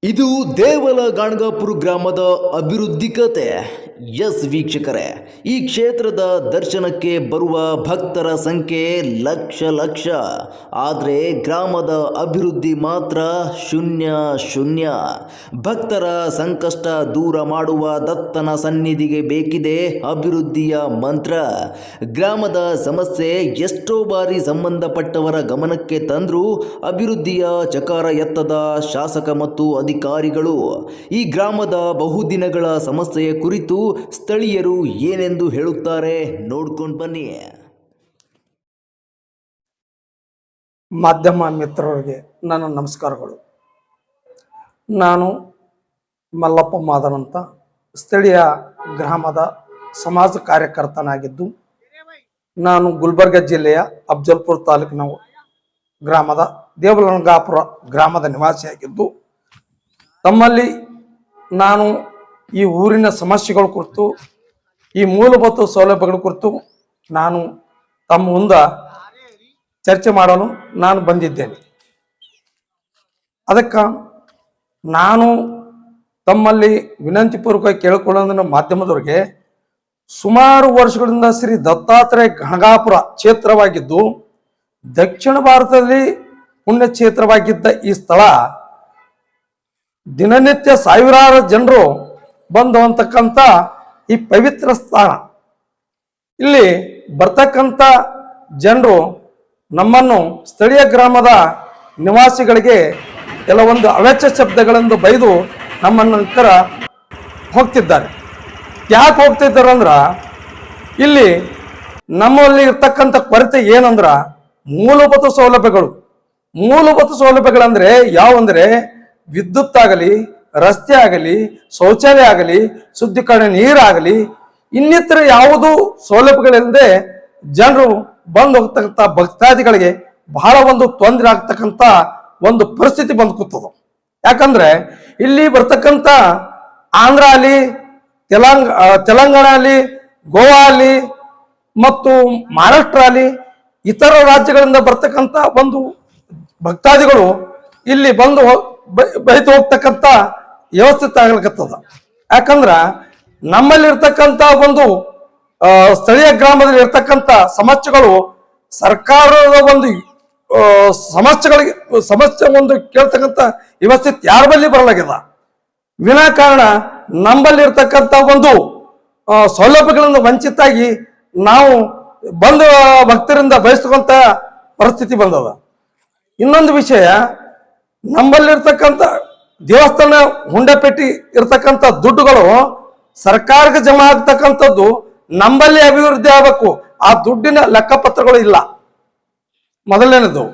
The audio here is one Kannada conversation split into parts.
ಇದು ದೇವಲ ಗಾಣಗಾಪುರ ಗ್ರಾಮದ ಅಭಿವೃದ್ಧಿ ಕತೆ. ಎಸ್ ವೀಕ್ಷಕರೇ, ಈ ಕ್ಷೇತ್ರದ ದರ್ಶನಕ್ಕೆ ಬರುವ ಭಕ್ತರ ಸಂಖ್ಯೆ ಲಕ್ಷ. ಆದರೆ ಗ್ರಾಮದ ಅಭಿವೃದ್ಧಿ ಮಾತ್ರ ಶೂನ್ಯ. ಭಕ್ತರ ಸಂಕಷ್ಟ ದೂರ ಮಾಡುವ ದತ್ತನ ಸನ್ನಿಧಿಗೆ ಬೇಕಿದೆ ಅಭಿವೃದ್ಧಿಯ ಮಂತ್ರ. ಗ್ರಾಮದ ಸಮಸ್ಯೆ ಎಷ್ಟೋ ಬಾರಿ ಸಂಬಂಧಪಟ್ಟವರ ಗಮನಕ್ಕೆ ತಂದರೂ ಅಭಿವೃದ್ಧಿಯ ಚಕಾರ ಎತ್ತದ ಶಾಸಕ ಮತ್ತು ಅಧಿಕಾರಿಗಳು. ಈ ಗ್ರಾಮದ ಬಹುದಿನಗಳ ಸಮಸ್ಯೆಯ ಕುರಿತು ಸ್ಥಳೀಯರು ಏನೆಂದು ಹೇಳುತ್ತಾರೆ ನೋಡ್ಕೊಂಡು ಬನ್ನಿ. ಮಾಧ್ಯಮ ಮಿತ್ರರಿಗೆ ನನ್ನ ನಮಸ್ಕಾರಗಳು. ನಾನು ಮಲ್ಲಪ್ಪ ಮಾದನ್ ಅಂತ ಸ್ಥಳೀಯ ಗ್ರಾಮದ ಸಮಾಜ ಕಾರ್ಯಕರ್ತನಾಗಿದ್ದು, ನಾನು ಗುಲ್ಬರ್ಗ ಜಿಲ್ಲೆಯ ಅಫಜಲ್ಪುರ ತಾಲೂಕಿನ ಗ್ರಾಮದ ದೇವಲಗಾಪುರ ಗ್ರಾಮದ ನಿವಾಸಿಯಾಗಿದ್ದು, ತಮ್ಮಲ್ಲಿ ನಾನು ಈ ಊರಿನ ಸಮಸ್ಯೆಗಳ ಕುರಿತು, ಈ ಮೂಲಭೂತ ಸೌಲಭ್ಯಗಳ ಕುರಿತು ನಾನು ತಮ್ಮ ಮುಂದೆ ಚರ್ಚೆ ಮಾಡಲು ನಾನು ಬಂದಿದ್ದೇನೆ. ಅದಕ್ಕೆ ನಾನು ತಮ್ಮಲ್ಲಿ ವಿನಂತಿಪೂರ್ವಕ ಕೇಳಿಕೊಳ್ಳೋದನ್ನ ಮಾಧ್ಯಮದವರಿಗೆ, ಸುಮಾರು ವರ್ಷಗಳಿಂದ ಶ್ರೀ ದತ್ತಾತ್ರೇಯ ಗಣಗಾಪುರ ಕ್ಷೇತ್ರವಾಗಿದ್ದು, ದಕ್ಷಿಣ ಭಾರತದಲ್ಲಿ ಪುಣ್ಯ ಕ್ಷೇತ್ರವಾಗಿದ್ದ ಈ ಸ್ಥಳ ದಿನನಿತ್ಯ ಸಾವಿರಾರು ಜನರು ಬಂದು ಅಂತಕ್ಕಂಥ ಈ ಪವಿತ್ರ ಸ್ಥಾನ. ಇಲ್ಲಿ ಬರ್ತಕ್ಕಂಥ ಜನರು ನಮ್ಮನ್ನು ಸ್ಥಳೀಯ ಗ್ರಾಮದ ನಿವಾಸಿಗಳಿಗೆ ಕೆಲವೊಂದು ಅವೆಚ್ಚ ಶಬ್ದಗಳನ್ನು ಬೈದು ನಮ್ಮನ್ನು ಇತರ ಹೋಗ್ತಿದ್ದಾರೆ. ಯಾಕೆ ಹೋಗ್ತಿದ್ದಾರೆ ಅಂದ್ರೆ, ಇಲ್ಲಿ ನಮ್ಮಲ್ಲಿ ಇರ್ತಕ್ಕಂಥ ಕೊರತೆ ಏನಂದ್ರ ಮೂಲಭೂತ ಸೌಲಭ್ಯಗಳಂದ್ರೆ ಯಾವಂದ್ರೆ ವಿದ್ಯುತ್ ಆಗಲಿ, ರಸ್ತೆ ಆಗಲಿ, ಶೌಚಾಲಯ ಆಗಲಿ, ಶುದ್ಧೀಕರಣ ನೀರಾಗಲಿ, ಇನ್ನಿತರ ಯಾವುದು ಸೌಲಭ್ಯಗಳಿಲ್ಲದೆ ಜನರು ಬಂದು ಹೋಗ್ತಕ್ಕಂಥ ಭಕ್ತಾದಿಗಳಿಗೆ ಬಹಳ ಒಂದು ತೊಂದರೆ ಆಗ್ತಕ್ಕಂಥ ಒಂದು ಪರಿಸ್ಥಿತಿ ಬಂದು ಕೂತದ. ಯಾಕಂದ್ರೆ ಇಲ್ಲಿ ಬರ್ತಕ್ಕಂಥ ಆಂಧ್ರ ಅಲ್ಲಿ, ತೆಲಂಗಾಣ ಅಲ್ಲಿ, ಗೋವಾ ಅಲ್ಲಿ ಮತ್ತು ಮಹಾರಾಷ್ಟ್ರ ಅಲ್ಲಿ ಇತರ ರಾಜ್ಯಗಳಿಂದ ಬರ್ತಕ್ಕಂಥ ಒಂದು ಭಕ್ತಾದಿಗಳು ಇಲ್ಲಿ ಬಂದು ಬೈತು ಹೋಗ್ತಕ್ಕಂಥ ವ್ಯವಸ್ಥಿತ ಆಗ್ಲಿಕ್ಕತ್ತದ. ಯಾಕಂದ್ರ ನಮ್ಮಲ್ಲಿ ಇರ್ತಕ್ಕಂಥ ಒಂದು ಸ್ಥಳೀಯ ಗ್ರಾಮದಲ್ಲಿ ಇರ್ತಕ್ಕಂಥ ಸಮಸ್ಯೆಗಳು ಸರ್ಕಾರದ ಒಂದು ಸಮಸ್ಯೆ ಒಂದು ಕೇಳ್ತಕ್ಕಂಥ ವ್ಯವಸ್ಥಿತ ಯಾರ ಬಳಿ ಬರಲಾಗ್ಯದ. ವಿನಾಕಾರಣ ನಮ್ಮಲ್ಲಿ ಇರ್ತಕ್ಕಂಥ ಒಂದು ಸೌಲಭ್ಯಗಳಿಂದ ವಂಚಿತಾಗಿ ನಾವು ಬಂದು ಭಕ್ತರಿಂದ ಬಯಸ್ತಕ್ಕಂಥ ಪರಿಸ್ಥಿತಿ ಬಂದದ. ಇನ್ನೊಂದು ವಿಷಯ, ನಮ್ಮಲ್ಲಿರ್ತಕ್ಕಂಥ ದೇವಸ್ಥಾನ ಹುಂಡಪೆಟ್ಟಿ ಇರ್ತಕ್ಕಂಥ ದುಡ್ಡುಗಳು ಸರ್ಕಾರಕ್ಕೆ ಜಮಾ ಆಗ್ತಕ್ಕಂಥದ್ದು ನಮ್ಮಲ್ಲಿ ಅಭಿವೃದ್ಧಿ ಆಗಬೇಕು. ಆ ದುಡ್ಡಿನ ಲೆಕ್ಕಪತ್ರಗಳು ಇಲ್ಲ, ಮೊದಲನೇದು.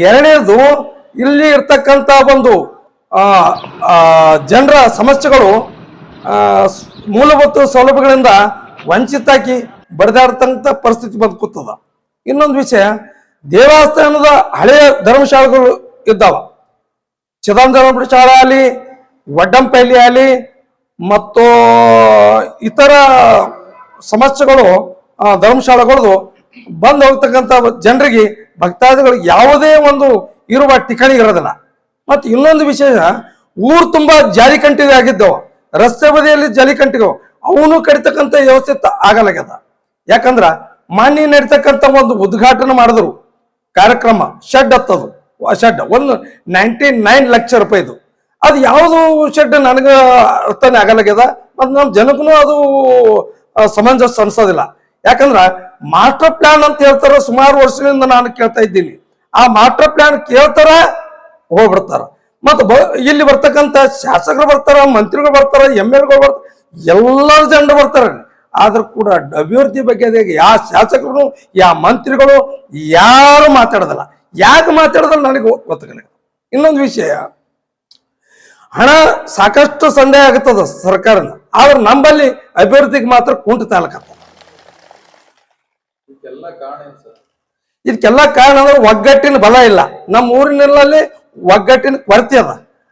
ಎರಡನೇದು, ಇಲ್ಲಿ ಇರ್ತಕ್ಕಂಥ ಒಂದು ಜನರ ಸಮಸ್ಯೆಗಳು ಮೂಲಭೂತ ಸೌಲಭ್ಯಗಳಿಂದ ವಂಚಿತಾಗಿ ಬಡಿದಾಡ್ತಕ್ಕಂಥ ಪರಿಸ್ಥಿತಿ ಬಂದು ಕೂತದ. ಇನ್ನೊಂದು ವಿಷಯ, ದೇವಸ್ಥಾನದ ಹಳೆಯ ಧರ್ಮಶಾಲೆಗಳು ಇದ್ದಾವ. ಚಿದಂಬರಂ ಶಾಲೆ ಆಗಲಿ, ವಡ್ಡಂಪಲ್ಲಿ ಆಗಲಿ ಮತ್ತು ಇತರ ಸಮಸ್ಯೆಗಳು ಧರ್ಮಶಾಲೆಗಳು ಬಂದು ಹೋಗ್ತಕ್ಕಂಥ ಜನರಿಗೆ, ಭಕ್ತಾದಿಗಳಿಗೆ ಯಾವುದೇ ಒಂದು ಇರುವ ಠಿಕಾಣಿ ಇರೋದಿಲ್ಲ. ಮತ್ತು ಇನ್ನೊಂದು ವಿಶೇಷ, ಊರು ತುಂಬಾ ಜಾಲಿಕಂಟಿಗೆ ಆಗಿದ್ದವು, ರಸ್ತೆ ಬದಿಯಲ್ಲಿ ಜಾಲಿಕಂಟಿಗೆ ಅವನು ಕಡಿತಕ್ಕಂಥ ವ್ಯವಸ್ಥಿತ ಆಗಲಾಗ್ಯದ. ಯಾಕಂದ್ರ ಮಾನ್ಯ ನಡೀತಕ್ಕಂಥ ಒಂದು ಉದ್ಘಾಟನೆ ಮಾಡಿದ್ರು ಕಾರ್ಯಕ್ರಮ, ಶೆಡ್ ಹತ್ತದು, ಶೆಡ್ ಒಂದು 99 ಲಕ್ಷ ರೂಪಾಯಿದು. ಅದು ಯಾವುದು ಶೆಡ್ ನನಗೆ ಅರ್ಥನೇ ಆಗಲಾಗ್ಯದ. ಮತ್ತು ನಮ್ಮ ಜನಕ್ಕೂ ಅದು ಸಮಂಜಸ ಅನ್ಸೋದಿಲ್ಲ. ಯಾಕಂದ್ರ ಮಾಸ್ಟರ್ ಪ್ಲಾನ್ ಅಂತ ಹೇಳ್ತಾರ, ಸುಮಾರು ವರ್ಷದಿಂದ ನಾನು ಕೇಳ್ತಾ ಇದ್ದೀನಿ. ಆ ಮಾಸ್ಟರ್ ಪ್ಲಾನ್ ಕೇಳ್ತಾರ, ಹೋಗ್ಬಿಡ್ತಾರ. ಮತ್ತು ಇಲ್ಲಿ ಬರ್ತಕ್ಕಂಥ ಶಾಸಕರು ಬರ್ತಾರ, ಮಂತ್ರಿಗಳು ಬರ್ತಾರ, MLA ಗಳು ಬರ್ತಾರ, ಎಲ್ಲರ ಜನರು ಬರ್ತಾರ. ಆದ್ರೂ ಕೂಡ ಅಭಿವೃದ್ಧಿ ಬಗ್ಗೆ ಯಾವ ಶಾಸಕರು, ಯಾವ ಮಂತ್ರಿಗಳು ಯಾರು ಮಾತಾಡೋದಿಲ್ಲ. ಯಾಕೆ ಮಾತಾಡೋದಿಲ್ಲ ನನಗೆ ಗೊತ್ತಾಗಲ್ಲ. ಇನ್ನೊಂದು ವಿಷಯ, ಹಣ ಸಾಕಷ್ಟು ಸಂದೇಹ ಆಗುತ್ತದ ಸರ್ಕಾರನ, ಆದ್ರೆ ನಮ್ಮಲ್ಲಿ ಅಭಿವೃದ್ಧಿಗೆ ಮಾತ್ರ ಕುಂಠಿತ ಆಗ್ಲಕತ್ತ. ಇದಕ್ಕೆಲ್ಲ ಕಾರಣ ಅಂದ್ರೆ ಒಗ್ಗಟ್ಟಿನ ಬಲ ಇಲ್ಲ. ನಮ್ಮ ಊರಿನಲ್ಲಿ ಒಗ್ಗಟ್ಟಿನ ಕೊರತೆ ಅದ.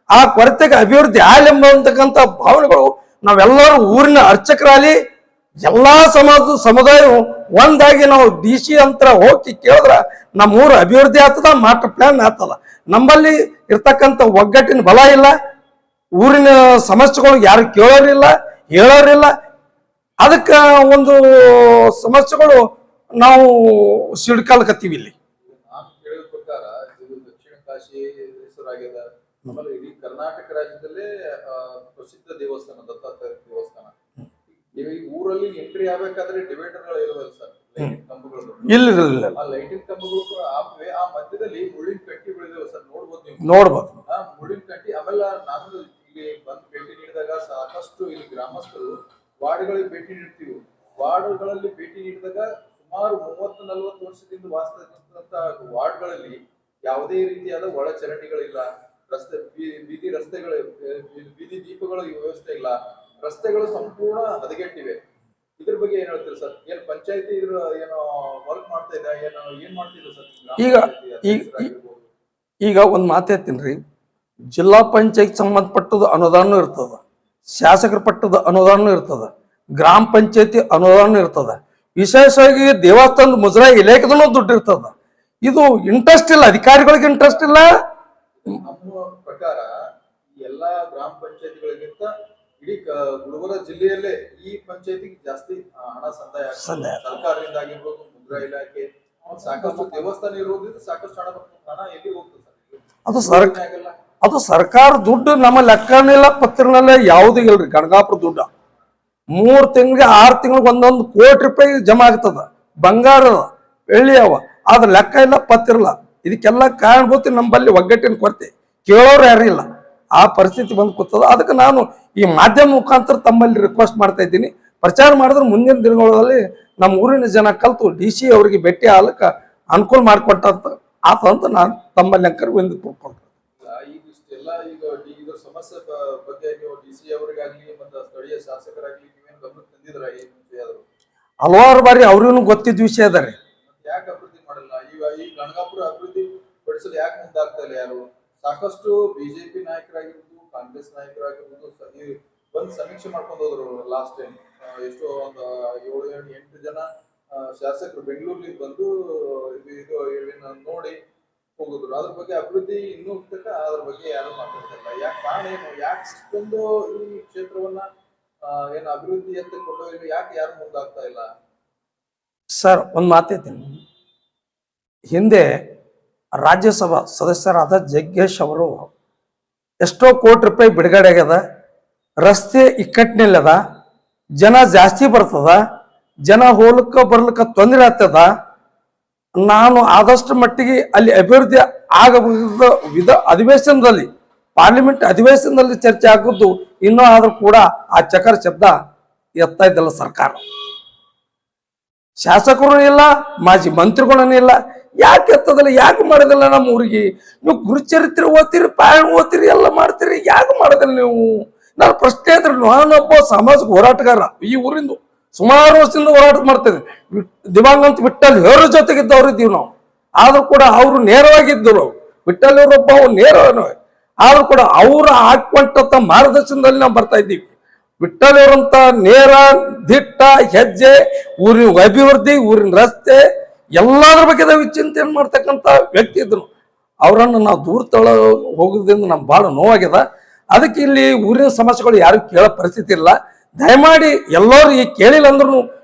ಆ ಕೊರತೆಗೆ ಅಭಿವೃದ್ಧಿ ಆಲೆಂಬತಕ್ಕಂಥ ಭಾವನೆಗಳು ನಾವೆಲ್ಲರೂ ಊರಿನ ಅರ್ಚಕರಾಗಲಿ, ಎಲ್ಲಾ ಸಮುದಾಯವು ಒಂದಾಗಿ ನಾವು DC ಅಂತ ಹೋಗಿ ಕೇಳಿದ್ರ ನಮ್ಮ ಊರು ಅಭಿವೃದ್ಧಿ ಆಗ್ತದ, ಮಾಸ್ಟರ್ ಪ್ಲಾನ್ ಆಗ್ತದ. ನಮ್ಮಲ್ಲಿ ಇರ್ತಕ್ಕಂಥ ಒಗ್ಗಟ್ಟಿನ ಬಲ ಇಲ್ಲ, ಊರಿನ ಸಮಸ್ಯೆಗಳು ಯಾರು ಕೇಳೋರಿಲ್ಲ, ಹೇಳೋರಿಲ್ಲ. ಅದಕ್ಕೆ ಒಂದು ಸಮಸ್ಯೆಗಳು ನಾವು ಸಿಡ್ಕಾಲ್ಕತ್ತೀವಿ ಇಲ್ಲಿ. ನಾನು ಕೇಳಿದ ಪ್ರಕಾರ ಇದು ದಕ್ಷಿಣ ಕಾಶಿ ಹೆಸರಾಗ್ಯದ. ಆಮೇಲೆ ಇಡೀ ಕರ್ನಾಟಕ ರಾಜ್ಯದಲ್ಲೇ ಪ್ರಸಿದ್ಧ ದೇವಸ್ಥಾನ ದತ್ತಾತ್ರೇಯ ದೇವಸ್ಥಾನ. ಈ ಊರಲ್ಲಿ ಎಂಟ್ರಿ ಆಗ್ಬೇಕಾದ್ರೆ ಡಿವೈಡರ್ಗಳು ಇರುವಲ್ಲ ಸರ್, ಲೈಟಿಂಗ್ ಕಂಬಗಳು. ಇಲ್ಲ ಆ ಲೈಟಿಂಗ್ ಕಂಬಗಳು ಆಪ್ವೆ ಆ ಮಧ್ಯದಲ್ಲಿ ಮುಳ್ಳಿನ ಕಟ್ಟಿ ಬೆಳೆದಿವೆ ಸರ್, ನೋಡ್ಬೋದು ನೀವು. ನೋಡ್ಬೋದು. ಆ ಮುಳ್ಳಿನ ಕಟ್ಟಿ. ಆಮೇಲೆ ನಾನು ಇಲ್ಲಿ ಬಂದು ಭೇಟಿ ನೀಡಿದಾಗ ಸಾಕಷ್ಟು ಇಲ್ಲಿ ಗ್ರಾಮಸ್ಥರು ವಾರ್ಡ್ಗಳಿಗೆ ಭೇಟಿ ನೀಡ್ತೀವಿ. ವಾರ್ಡ್ಗಳಲ್ಲಿ ಭೇಟಿ ನೀಡಿದಾಗ ಸುಮಾರು 30-40 ವರ್ಷದಿಂದ ವಾಸದಂತ ವಾರ್ಡ್ಗಳಲ್ಲಿ ಯಾವುದೇ ರೀತಿಯಾದ ಒಳಚರಂಡಿಗಳಿಲ್ಲ, ರಸ್ತೆ ಬೀದಿ ರಸ್ತೆಗಳು, ಬೀದಿ ದೀಪಗಳ ವ್ಯವಸ್ಥೆ ಇಲ್ಲ, ರಸ್ತೆಗಳು ಸಂಪೂರ್ಣ ಹದಗೆಟ್ಟಿವೆ. ಇದ್ರ ಬಗ್ಗೆ ಏನ್ ಹೇಳ್ತೀರಿ ಸರ್? ಏನ್ ಪಂಚಾಯತಿ ಇದ್ರ ಏನೋ ವರ್ಕ್ ಮಾಡ್ತಾ ಇದೆ, ಏನ್ ಮಾಡ್ತಿಲ್ಲ ಸರ್? ಈಗ ಒಂದ್ ಮಾತು ಹೇಳ್ತೀನಿ. ಜಿಲ್ಲಾ ಪಂಚಾಯತ್ ಸಂಬಂಧಪಟ್ಟದ ಅನುದಾನ ಇರ್ತದ, ಶಾಸಕರ ಪಟ್ಟದ ಅನುದಾನ ಇರ್ತದ, ಗ್ರಾಮ ಪಂಚಾಯತಿ ಅನುದಾನ ಇರ್ತದ, ವಿಶೇಷವಾಗಿ ದೇವಸ್ಥಾನದ ಮುಜರಾಯಿ ಇಲಾಖೆದೂ ದುಡ್ಡು ಇರ್ತದ. ಇದು ಇಂಟ್ರೆಸ್ಟ್ ಇಲ್ಲ, ಅಧಿಕಾರಿಗಳಿಗೆ ಇಂಟ್ರೆಸ್ಟ್ ಇಲ್ಲ. ನಮ್ಮ ಪ್ರಕಾರ ಎಲ್ಲಾ ಗ್ರಾಮ ಪಂಚಾಯತಿಗಳಿಗಿಂತ ಇಡೀ ಗುಲ್ಬರ್ಗ ಜಿಲ್ಲೆಯಲ್ಲೇ ಈ ಪಂಚಾಯತಿಗೆ ಜಾಸ್ತಿ ಹಣ ಸಂದಾಯ ಆಗ್ತದೆ. ಸರ್ಕಾರದಿಂದ ಆಗಿರ್ಬೋದು, ಮುಜರಾಯಿ ಇಲಾಖೆ, ಸಾಕಷ್ಟು ದೇವಸ್ಥಾನ ಇರೋದ್ರಿಂದ ಸಾಕಷ್ಟು ಹಣ ಎಲ್ಲಿ ಹೋಗ್ತದೆ ಸರ್? ಅದು ಸರ್ಕಾರ ದುಡ್ಡು ನಮ್ಮ ಲೆಕ್ಕನಿಲ್ಲ, ಪತ್ರನಲ್ಲ, ಯಾವ್ದು ಇಲ್ರಿ. ಗಣಗಾಪುರ ದುಡ್ಡ 3 ತಿಂಗಳಿಗೆ 6 ತಿಂಗಳಿಗೆ 1 ಕೋಟಿ ರೂಪಾಯಿ ಜಮಾ ಆಗ್ತದ. ಬಂಗಾರ ಬೆಳ್ಳಿ ಅವ, ಆದ್ರ ಲೆಕ್ಕ ಇಲ್ಲ, ಪತ್ತಿರಲ್ಲ. ಇದಕ್ಕೆಲ್ಲ ಕಾರಣಭೂತಿ ನಮ್ಮಲ್ಲಿ ಒಗ್ಗಟ್ಟಿನ ಕೊರತೆ, ಕೇಳೋರು ಯಾರು ಇಲ್ಲ. ಆ ಪರಿಸ್ಥಿತಿ ಬಂದು ಕೂತದ. ಅದಕ್ಕೆ ನಾನು ಈ ಮಾಧ್ಯಮ ಮುಖಾಂತರ ತಮ್ಮಲ್ಲಿ ರಿಕ್ವೆಸ್ಟ್ ಮಾಡ್ತಾ ಇದ್ದೀನಿ, ಪ್ರಚಾರ ಮಾಡಿದ್ರೆ ಮುಂದಿನ ದಿನಗಳಲ್ಲಿ ನಮ್ಮ ಊರಿನ ಜನ ಕಲ್ತು DC ಅವರಿಗೆ ಭೇಟಿ ಆಗ್ಲಿಕ್ಕೆ ಅನುಕೂಲ ಮಾಡಿಕೊಟ್ಟ ಆತಂತ ನಾನು ತಮ್ಮಲ್ಲಿ ಅಂಕರ್ ಒಂದು ತಿಳ್ಕೊಳ್ತೀನಿ. ಈಗ ಇಷ್ಟೆಲ್ಲ ಈಗ ಸಮಸ್ಯೆ ಬಗ್ಗೆ ನೀವು DC ಅವರಿಗಾಗ್ಲಿ ಮತ್ತು ಸ್ಥಳೀಯ ಶಾಸಕರಾಗ್ಲಿ ನೀವೇನು ಗಮನಕ್ಕೆ ತಂದಿದ್ರ? ಈ ಮುಂಚೆ ಆದ್ರು ಹಲವಾರು ಬಾರಿ ಅವ್ರಿಗೂ ಗೊತ್ತಿದ್ದ ವಿಷಯ ಅದ ರೀ. ಯಾಕೆ ಅಭಿವೃದ್ಧಿ ಮಾಡಲ್ಲ? ಈ ಗಣಗಾಪುರ ಅಭಿವೃದ್ಧಿ ಪಡಿಸಲು ಯಾಕೆ ಮುಂದಾಗ್ತಾ ಇಲ್ಲ ಯಾರು? ಸಾಕಷ್ಟು ಬಿಜೆಪಿ ನಾಯಕರಾಗಿರ್ಬೋದು, ಕಾಂಗ್ರೆಸ್ ನಾಯಕರಾಗಿರ್ಬೋದು ಬಂದು ಸಮೀಕ್ಷೆ ಮಾಡ್ಕೊಂಡು ಹೋದ್ರು ಲಾಸ್ಟ್ ಟೈಮ್. ಎಷ್ಟೋ ಒಂದು 7-8 ಜನ ಶಾಸಕರು ಬೆಂಗಳೂರಿಗೆ ಬಂದು ನೋಡಿ ಹೋಗಿದ್ರು. ಅದ್ರ ಬಗ್ಗೆ ಅಭಿವೃದ್ಧಿ ಇನ್ನೂ ಅದ್ರ ಬಗ್ಗೆ ಯಾರು ಮಾತಾಡ್ತಿಲ್ಲ. ಯಾಕೆ ಕಾರಣ ಏನು? ಯಾಕೆ ಇಷ್ಟೊಂದು ಈ ಕ್ಷೇತ್ರವನ್ನ ಏನು ಅಭಿವೃದ್ಧಿ ಅಂತ ಕೊಂಡೊಯ್ಯಲು ಯಾಕೆ ಯಾರು ಮುಂದಾಗ್ತಾ ಇಲ್ಲ ಸರ್? ಒಂದು ಮಾತೈತೀನಿ. ಹಿಂದೆ ರಾಜ್ಯಸಭಾ ಸದಸ್ಯರಾದ ಜಗ್ಗೇಶ್ ಅವರು ಎಷ್ಟೋ ಕೋಟಿ ರೂಪಾಯಿ ಬಿಡುಗಡೆ ಆಗ್ಯದ, ರಸ್ತೆ ಇಕ್ಕಟ್ಟಿನಲ್ಲದ, ಜನ ಜಾಸ್ತಿ ಬರ್ತದ, ಜನ ಹೋಗ್ಲಿಕ್ಕ ಬರ್ಲಿಕ್ಕ ತೊಂದರೆ ಆಗ್ತದ. ನಾನು ಆದಷ್ಟು ಮಟ್ಟಿಗೆ ಅಲ್ಲಿ ಅಭಿವೃದ್ಧಿ ಆಗಬಹುದು ಅಧಿವೇಶನದಲ್ಲಿ, ಪಾರ್ಲಿಮೆಂಟ್ ಅಧಿವೇಶನದಲ್ಲಿ ಚರ್ಚೆ ಆಗುವುದು ಇನ್ನೂ ಆದ್ರೂ ಕೂಡ ಆ ಚಕರ್ ಶಬ್ದ ಎತ್ತಾ ಇದ್ದಲ್ಲ ಸರ್ಕಾರ. ಶಾಸಕರು ಇಲ್ಲ, ಮಾಜಿ ಮಂತ್ರಿಗಳನ್ನ ಇಲ್ಲ. ಯಾಕೆ ಎತ್ತದಲ್ಲ, ಯಾಕೆ ಮಾಡೋದಿಲ್ಲ? ನಮ್ಮ ಊರಿಗೆ ನೀವು ಗುರುಚರಿತ್ರೆ ಓದ್ತೀರಿ, ಪಾಯಣ ಓದ್ತೀರಿ, ಎಲ್ಲ ಮಾಡ್ತೀರಿ, ಯಾಕೆ ಮಾಡೋದಿಲ್ಲ ನೀವು? ನನ್ನ ಪ್ರಶ್ನೆ ಅಂದ್ರೆ, ನಾನೊಬ್ಬ ಸಾಮಾಜಿಕ ಹೋರಾಟಗಾರ, ಈ ಊರಿಂದ ಸುಮಾರು ವರ್ಷದಿಂದ ಹೋರಾಟ ಮಾಡ್ತೇವೆ. ದಿವಂಗತ ವಿಠಲ್ ಹೇರ ಜೊತೆಗಿದ್ದವ್ರು ಇದ್ದೀವಿ ನಾವು. ಆದ್ರೂ ಕೂಡ ಅವರು ನೇರವಾಗಿದ್ದರು. ವಿಠಲ್ ಅವರೊಬ್ಬ ನೇರ, ಆದ್ರೂ ಕೂಡ ಅವರು ಹಾಕೊಂಡ ಮಾರ್ಗದರ್ಶನದಲ್ಲಿ ನಾವು ಬರ್ತಾ ಇದ್ದೀವಿ. ವಿಠಲ್ ಅವರಂತ ನೇರ ದಿಟ್ಟ ಹೆಜ್ಜೆ, ಊರಿನ ಅಭಿವೃದ್ಧಿ, ಊರಿನ ರಸ್ತೆ ಎಲ್ಲದ್ರ ಬಗ್ಗೆ ಚಿಂತನೆ ಮಾಡ್ತಕ್ಕಂಥ ವ್ಯಕ್ತಿ ಇದ್ರು. ಅವರನ್ನು ನಾವು ದೂರ ತಳ ಹೋಗೋದ್ರಿಂದ ನಮ್ಗೆ ಬಹಳ ನೋವಾಗ್ಯದ. ಅದಕ್ಕೆ ಇಲ್ಲಿ ಊರಿನ ಸಮಸ್ಯೆಗಳು ಯಾರು ಕೇಳೋ ಪರಿಸ್ಥಿತಿ ಇಲ್ಲ. ದಯಮಾಡಿ ಎಲ್ಲರೂ ಈ ಕೇಳಿಲ್ಲ ಅಂದ್ರೂ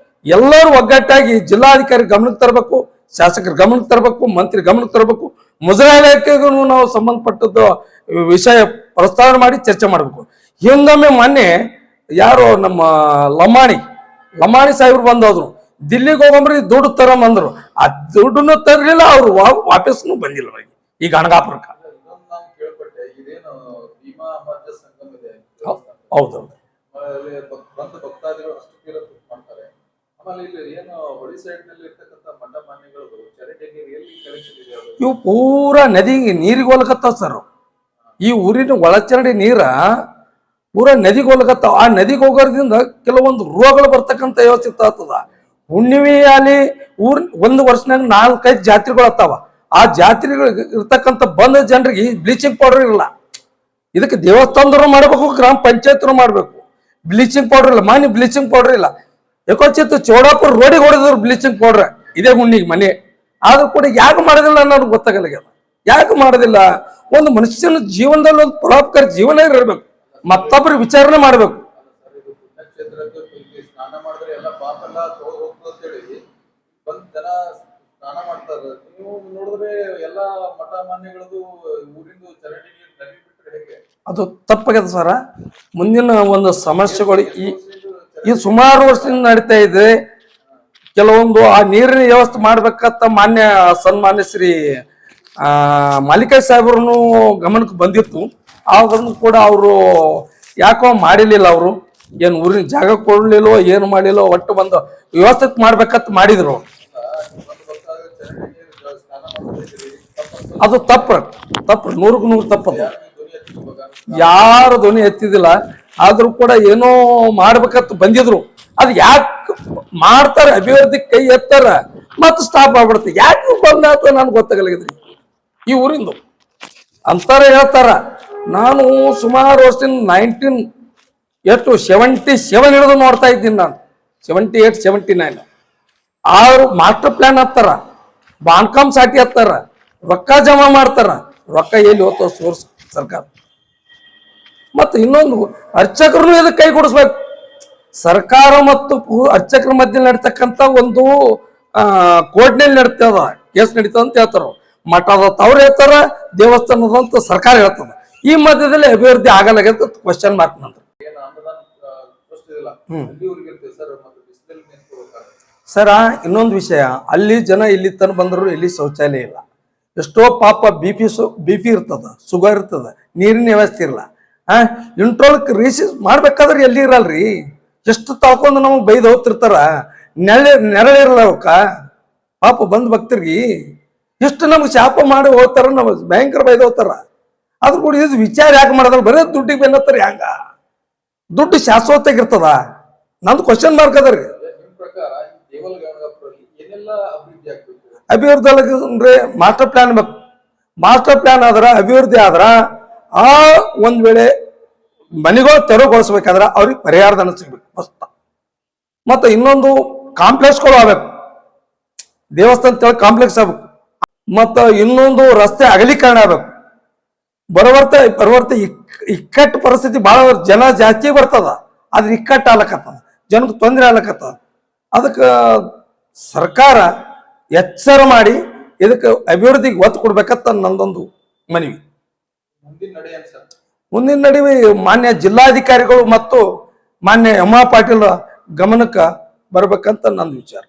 ಎಲ್ಲರೂ ಒಗ್ಗಟ್ಟಾಗಿ ಜಿಲ್ಲಾಧಿಕಾರಿ ಗಮನಕ್ಕೆ ತರಬೇಕು, ಶಾಸಕರ ಗಮನಕ್ಕೆ ತರಬೇಕು, ಮಂತ್ರಿ ಗಮನಕ್ಕೆ ತರಬೇಕು, ಮುಜರಾಯಿ ಇಲಾಖೆಗೂ ನಾವು ಸಂಬಂಧಪಟ್ಟದ್ದು ವಿಷಯ ಪ್ರಸ್ತಾವನೆ ಮಾಡಿ ಚರ್ಚೆ ಮಾಡಬೇಕು. ಹಿಂದೊಮ್ಮೆ ಮೊನ್ನೆ ಯಾರು ನಮ್ಮ ಲಮಾಣಿ ಸಾಹೇಬ್ರು ಬಂದೋದ್ರು, ದಿಲ್ಲಿಗೆ ಹೋಗಂಬ್ರಿ ದುಡ್ಡು ತರಮಂದ್ರು. ಆ ದುಡ್ಡನ್ನು ತರಲಿಲ್ಲ, ಅವ್ರು ವಾಪಸ್ನು ಬಂದಿಲ್ಲ ಈ ಗಣಗಾಪುರಕ್ಕೆ. ನಾನು ಕೇಳ್ಪಟ್ಟೆ, ಇದೇನು ಭೀಮಾ ಅಮರ್ಜ ಸಂಗಮ ಇದೆ, ಹೌದೌದು, ಬಂದು ಭಕ್ತಾದಿಗಳು ಅಷ್ಟು ತೀರತ್ತು ಮಾಡ್ತಾರೆ. ಆಮೇಲೆ ಇಲ್ಲಿ ಏನು ಹೊಳಿ ಸೈಡ್ ನಲ್ಲಿ ಇರ್ತಕ್ಕಂಥ ಮಂಡಪಾನಿಗಳು ಚರಂಡಿ ನೀರು ಎಲ್ಲಿ ಕಲೆಕ್ಷನ್ ಇದೆ? ಇವು ಪೂರ ನದಿಗೆ ನೀರಿಗೆ ಹೋಲಕತ್ತಾವ ಸರ್. ಈ ಊರಿನ ಒಳಚರಂಡಿ ನೀರ ಪೂರ ನದಿಗೆ ಹೋಲಕತ್ತಾವ. ಆ ನದಿಗೆ ಹೋಗೋದ್ರಿಂದ ಕೆಲವೊಂದು ರೋಗಗಳು ಬರ್ತಕ್ಕಂಥ ವ್ಯವಸ್ಥೆ ಆಗ್ತದ. ಹುಣ್ಣಿಮೆ ಅಲ್ಲಿ ಒಂದು ವರ್ಷನಾಗ 4-5 ಜಾತ್ರೆಗಳು ಆಗ್ತಾವ. ಆ ಜಾತ್ರೆಗಳು ಇರ್ತಕ್ಕಂಥ ಬಂದ ಜನರಿಗೆ ಬ್ಲೀಚಿಂಗ್ ಪೌಡರ್ ಇರಲ್ಲ. ಇದಕ್ಕೆ ದೇವಸ್ಥಾನದವರು ಮಾಡ್ಬೇಕು, ಗ್ರಾಮ ಪಂಚಾಯತ್ರು ಮಾಡ್ಬೇಕು. ಬ್ಲೀಚಿಂಗ್ ಪೌಡರ್ ಇಲ್ಲ, ಮನೆ ಬ್ಲೀಚಿಂಗ್ ಪೌಡರ್ ಇಲ್ಲ. ಯಾಕೋಚಿತ್ತು ಚೌಡಾಪುರ ರೋಡಿಗೆ ಹೊಡೆದ್ರು ಬ್ಲೀಚಿಂಗ್ ಪೌಡರ್ ಇದೇ ಹುಣ್ಣಿಗೆ ಮನೆ. ಆದ್ರೂ ಕೂಡ ಯಾಕೆ ಮಾಡೋದಿಲ್ಲ ಅನ್ನೋದು ಗೊತ್ತಾಗಲ್ಲ. ಯಾಕೆ ಮಾಡೋದಿಲ್ಲ? ಒಂದು ಮನುಷ್ಯನ ಜೀವನದಲ್ಲಿ ಒಂದು ಫಲೋಪಕಾರಿ ಜೀವನ ಇರಬೇಕು. ಮತ್ತೊಬ್ಬರು ವಿಚಾರಣೆ ಮಾಡ್ಬೇಕು. ಸರ್ ಇದು ಪುಣ್ಯಕ್ಷೇತ್ರಕ್ಕೆ ಇಲ್ಲಿ ಸ್ನಾನ ಮಾಡಿದ್ರೆ ಎಲ್ಲ ಪಾಪ ಎಲ್ಲ ತೊಳೆದು ಹೋಗ್ತದೆ ಅಂತ ಹೇಳಿ ಬಂದ್ ಜನ ಸ್ನಾನ ಮಾಡ್ತಾರೆ. ನೀವು ನೋಡಿದ್ರೆ ಎಲ್ಲ ಮಠ ಮಾನ್ಯಗಳದು ಊರಿಂದು ಚರಂಡಿ ನೀರು ನದಿ ಬಿಟ್ರೆ ಹೇಗೆ? ಅದು ತಪ್ಪಾಗ್ಯದ ಸರ. ಮುಂದಿನ ಒಂದು ಸಮಸ್ಯೆಗಳು ಈ ಸುಮಾರು ವರ್ಷದಿಂದ ನಡೀತಾ ಇದೆ. ಕೆಲವೊಂದು ಆ ನೀರಿನ ವ್ಯವಸ್ಥೆ ಮಾಡ್ಬೇಕಂತ ಸನ್ಮಾನ್ಯ ಶ್ರೀ ಮಾಲಿಕಾಯಿ ಸಾಹೇಬ್ರನ್ನು ಗಮನಕ್ಕೆ ಬಂದಿತ್ತು. ಆದ್ರೂ ಕೂಡ ಅವರು ಯಾಕೋ ಮಾಡಿರ್ಲಿಲ್ಲ. ಅವರು ಏನು ಊರಿನ ಜಾಗ ಕೊಡ್ಲಿಲ್ಲೋ ಏನು ಮಾಡಿಲ್ಲೋ, ಒಟ್ಟು ಬಂದು ವ್ಯವಸ್ಥೆ ಮಾಡ್ಬೇಕಂತ ಮಾಡಿದ್ರು. ಅದು ತಪ್ಪು 100ಕ್ಕೆ 100 ತಪ್ಪದು. ಯಾರು ಧ್ವನಿ ಎತ್ತಿದಿಲ್ಲ. ಆದ್ರೂ ಕೂಡ ಏನೋ ಮಾಡ್ಬೇಕಂತ ಬಂದಿದ್ರು. ಅದು ಯಾಕೆ ಮಾಡ್ತಾರೆ, ಅಭಿವೃದ್ಧಿ ಕೈ ಎತ್ತಾರ ಮತ್ತೆ ಸ್ಟಾಪ್ ಆಗ್ಬಿಡುತ್ತೆ. ಯಾಕೆ ಬಂದಾತ ನನ್ಗೆ ಗೊತ್ತಾಗಲಿದ್ರಿ ಈ ಊರಿಂದು ಅಂತಾರೆ ಹೇಳ್ತಾರ. ನಾನು ಸುಮಾರು ವರ್ಷದಿಂದ 77 ಹಿಡಿದು ನೋಡ್ತಾ ಇದ್ದೀನಿ ನಾನು. 78, 79 ಅವ್ರು ಮಾಸ್ಟರ್ ಪ್ಲಾನ್ ಹತ್ತಾರ, ಬಾಂಡ್ಕಾಮ್ ಸಾಟಿ ಹತ್ತಾರ, ರೊಕ್ಕ ಜಮಾ ಮಾಡ್ತಾರ. ರೊಕ್ಕ ಎಲ್ಲಿ ಹೋಗ್ತಾವ? ಸೋರ್ಸ್ ಸರ್ಕಾರ. ಮತ್ತು ಇನ್ನೊಂದು ಅರ್ಚಕರನ್ನು ಇದಕ್ಕೆ ಕೈ ಕೊಡಿಸ್ಬೇಕು. ಸರ್ಕಾರ ಮತ್ತು ಅರ್ಚಕರ ಮಧ್ಯೆ ನಡೀತಕ್ಕಂಥ ಒಂದು ಕೋರ್ಟ್ನಲ್ಲಿ ನಡೀತದ, ಕೇಸ್ ನಡೀತದ ಅಂತ ಹೇಳ್ತಾರ. ಮಠದ ಅವ್ರು ಹೇಳ್ತಾರ, ದೇವಸ್ಥಾನದಂತ ಸರ್ಕಾರ ಹೇಳ್ತದ. ಈ ಮಧ್ಯದಲ್ಲಿ ಅಭಿವೃದ್ಧಿ ಆಗಲಾಗ್ಯದ ಕ್ವಶನ್ ಮಾರ್ಕ್ ನಂತರ. ಸರ ಇನ್ನೊಂದು ವಿಷಯ, ಅಲ್ಲಿ ಜನ ಇಲ್ಲಿ ತನ ಬಂದ್ರು, ಇಲ್ಲಿ ಶೌಚಾಲಯ ಇಲ್ಲ. ಎಷ್ಟೋ ಪಾಪ ಬಿ ಪಿ ಇರ್ತದ, ಶುಗರ್ ಇರ್ತದ, ನೀರಿನ ವ್ಯವಸ್ಥೆ ಇಲ್ಲ. ಇಂಟ್ರೋಲ್ ರಿಸೀವ್ ಮಾಡ್ಬೇಕಾದ್ರೆ ಎಲ್ಲಿ ಇರಲ್ರಿ. ಎಷ್ಟು ತಾಳ್ಕೊಂಡು ನಮಗೆ ಬೈದು ಹೋಗ್ತಿರ್ತಾರ. ನೆರಳಿರಲ್ಲ ಅವಕ್ಕ. ಪಾಪ ಬಂದ್ ಭಕ್ತರಿಗೆ ಎಷ್ಟು ನಮ್ಗೆ ಶಾಪ ಮಾಡಿ ಹೋಗ್ತಾರ, ನಮಗೆ ಭಯಂಕರ ಬೈದು ಹೋಗ್ತಾರ. ಅದ್ರ ಕೂಡ ಇದು ವಿಚಾರ ಯಾಕೆ ಮಾಡೋದ್ರ? ಬರೀ ದುಡ್ಡಿಗೆ ಬೆನ್ನತ್ತಾರ. ಹ್ಯಾಂಗ ದುಡ್ಡು ಶಾಶ್ವತಾಗಿರ್ತದ? ನಂದು ಕ್ವಶನ್ ಮಾರ್ಕ್ ಅದ ರೀ. ಅಭಿವೃದ್ಧಿ ಅಂದ್ರೆ ಮಾಸ್ಟರ್ ಪ್ಲಾನ್ ಬೇಕು. ಮಾಸ್ಟರ್ ಪ್ಲಾನ್ ಆದ್ರ, ಅಭಿವೃದ್ಧಿ ಆದ್ರ, ಆ ಒಂದ್ ವೇಳೆ ಮನೆಗಳು ತೆರವುಗೊಳಿಸ್ಬೇಕಾದ್ರ ಅವ್ರಿಗೆ ಪರಿಹಾರಧನ ಸಿಗ್ಬೇಕು ಫಸ್ಟ್. ಮತ್ತೆ ಇನ್ನೊಂದು ಕಾಂಪ್ಲೆಕ್ಸ್ಗಳು ಆಗ್ಬೇಕು. ದೇವಸ್ಥಾನ ಕಾಂಪ್ಲೆಕ್ಸ್ ಆಗ್ಬೇಕು. ಮತ್ತ ಇನ್ನೊಂದು ರಸ್ತೆ ಅಗಲೀಕರಣ ಆಗ್ಬೇಕು. ಬರವರ್ತ ಇಕ್ಕಟ್ಟು ಪರಿಸ್ಥಿತಿ ಬಹಳ ಜನ ಜಾಸ್ತಿ ಬರ್ತದ. ಆದ್ರೆ ಇಕ್ಕಟ್ಟು ಆಗ್ಲಕತ್ತದ, ಜನಕ್ಕೆ ತೊಂದರೆ ಆಗ್ಲಕತ್ತದ. ಅದಕ್ಕೆ ಸರ್ಕಾರ ಎಚ್ಚರ ಮಾಡಿ ಇದಕ್ಕೆ ಅಭಿವೃದ್ಧಿಗೆ ಒತ್ತು ಕೊಡ್ಬೇಕಂತ ನಂದೊಂದು ಮನವಿ. ಮುಂದಿನ ನಡುವೆ ಮಾನ್ಯ ಜಿಲ್ಲಾಧಿಕಾರಿಗಳು ಮತ್ತು ಮಾನ್ಯ ಎಂ ಪಾಟೀಲ್ ಗಮನಕ್ಕೆ ಬರ್ಬೇಕಂತ ನಂದು ವಿಚಾರ.